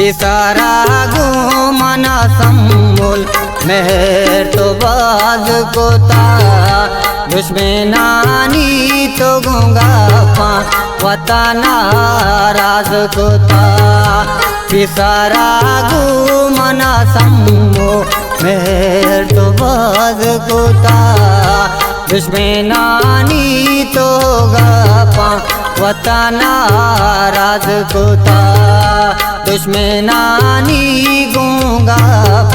पिसारा घूमना सम्मूल मेहर तो बाज कोता दुश्मनानी तो गूंगा पा वतना राज कोता पिसारा घूमना सम्मूल मेहर तो बाज कोता दुश्मनानी तो गपा वतना राज कोता दुश्मनानी गूंगा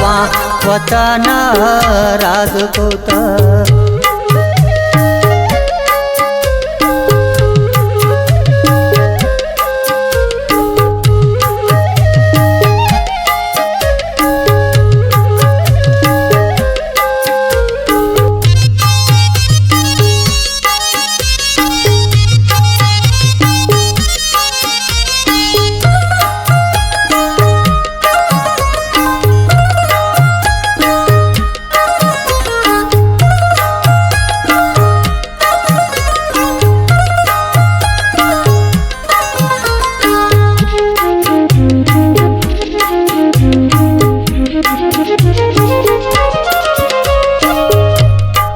पा वतना राज कोता।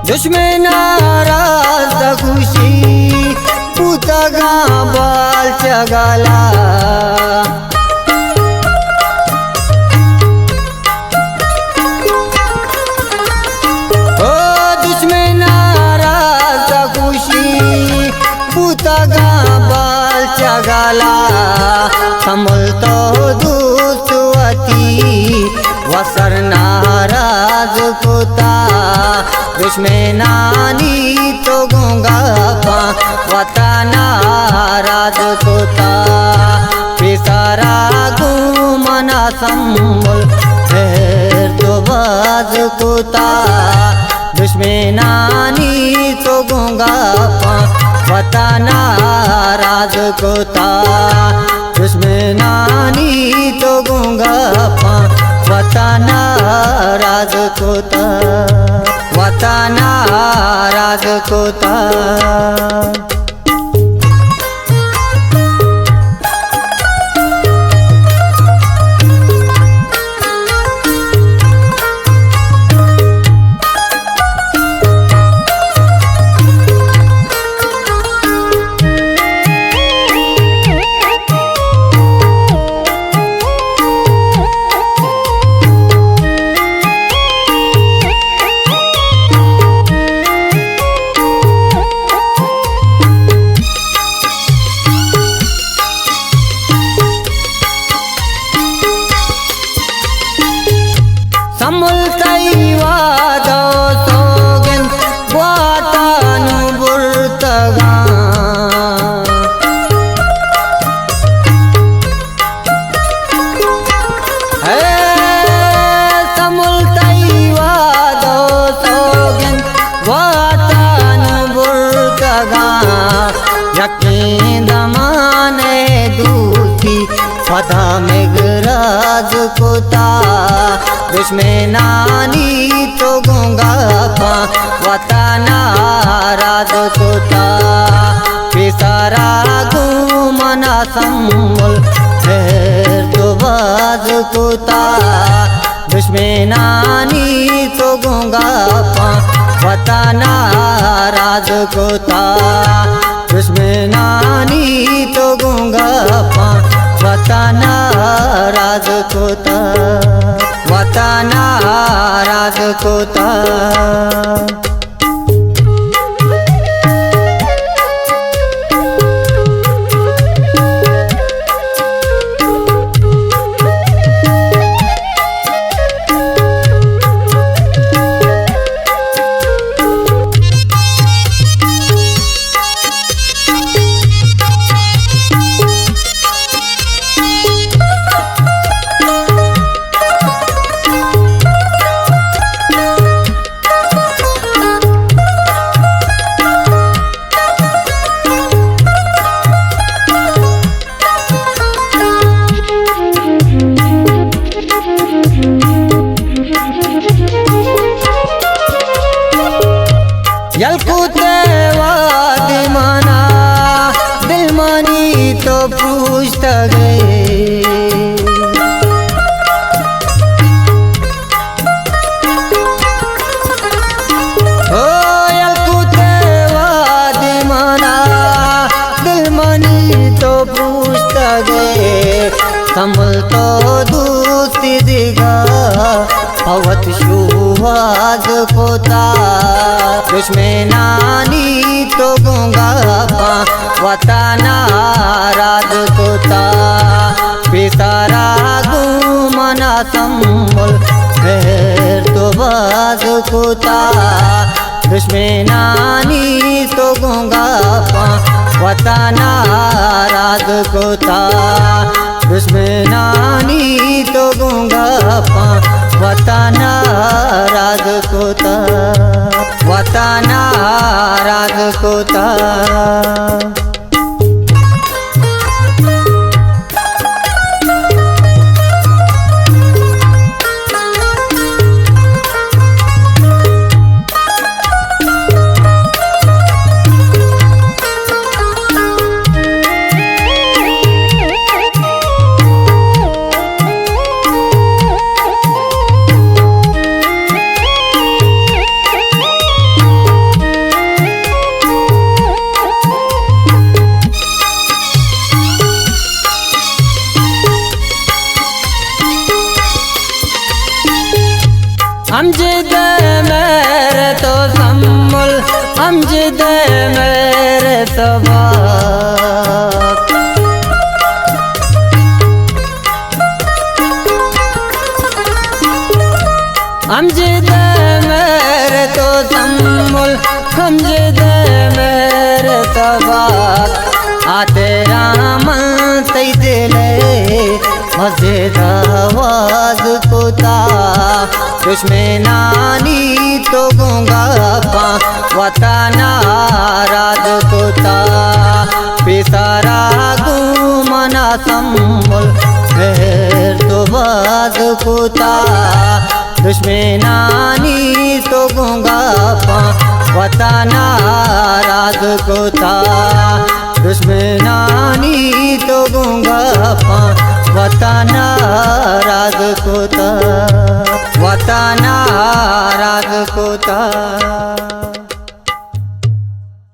दुश्मना राज खुशी पुतगा बाल चगला ओ दुश्मना राज खुशी पुतगा बाल चगला समल तो दुसवती वसर नाराज कोता दुश्मनानी तो गूंगा पा वतना राज कोता पिसारा घूमना सम्मूल मेहर तो बाज कोता दुश्मनानी तो गूंगा पा वतना राज कोता दुश्मनानी तो गूंगा पा वतना राज कोता वतना राज कोता। Multaiwado sogen buatanu burtaga samultaiwado sogen buatanu burtaga yakin damane duti pada Meghraj कोता दुश्मनानी तो गूंगा पा वतना राज कोता पिसारा घूमना सम्मूल मेहर तो बाज कोता दुश्मनानी तो गूंगा पा वतना राज कोता दुश्मनानी तो गूंगा पा वतना राज कोता वतना राज कोता। यलकुते वादी मना दिल मनी तो पूछता गए लगे कमल तो दूसरी दिगा अवत शुवाज पोता दुश्मनानी तो गूंगा पा वताना राज कोता पिसारा गुमना संबल फिर तो बाज कोता दुश्मनानी तो गूंगा पा वताना राज कोता दुश्मनानी तो गूंगा पा वताना राज कोता वताना राज कोता अमजद मेरे तो सम्मुल अमजद मेरे तो बाप अमजद मेरे तो सम्मुल अमजद मेरे तो बाप आते रामन तई दिले मस्जिद आवाज कोता दुश्मनानी तो गूंगा पा वताना राज कोता पिसारा गुमना संबल फिर तो बाज कोता दुश्मनानी तो गूंगा पा वताना राज कोता दुश्मनानी तो गूंगा पा वताना राज कोता वताना राज कोता।